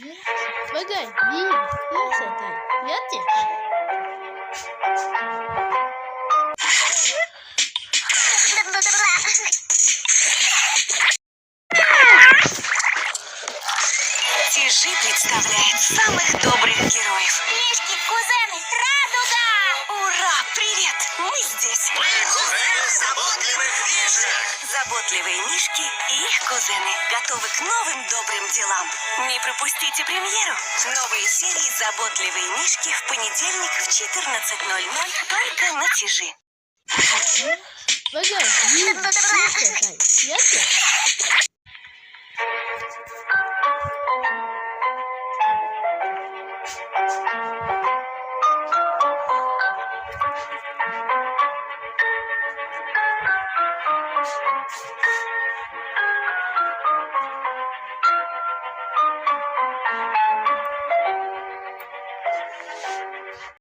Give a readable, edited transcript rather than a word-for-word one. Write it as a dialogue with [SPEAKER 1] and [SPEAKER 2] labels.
[SPEAKER 1] Погоди, красота, я тебе.
[SPEAKER 2] Тяжи представляет самых добрых героев.
[SPEAKER 3] Мишки, кузены, радуга!
[SPEAKER 2] Ура! Привет! Мы здесь.
[SPEAKER 4] Мы кузены заботливых мишек.
[SPEAKER 2] Заботливые мишки и их кузены готовы к новым добрым делам. Не пропустите премьеру. Новые серии «Заботливые мишки» в понедельник в 14:00 только на Тяжи.
[SPEAKER 1] Погоди, красота, я тебе.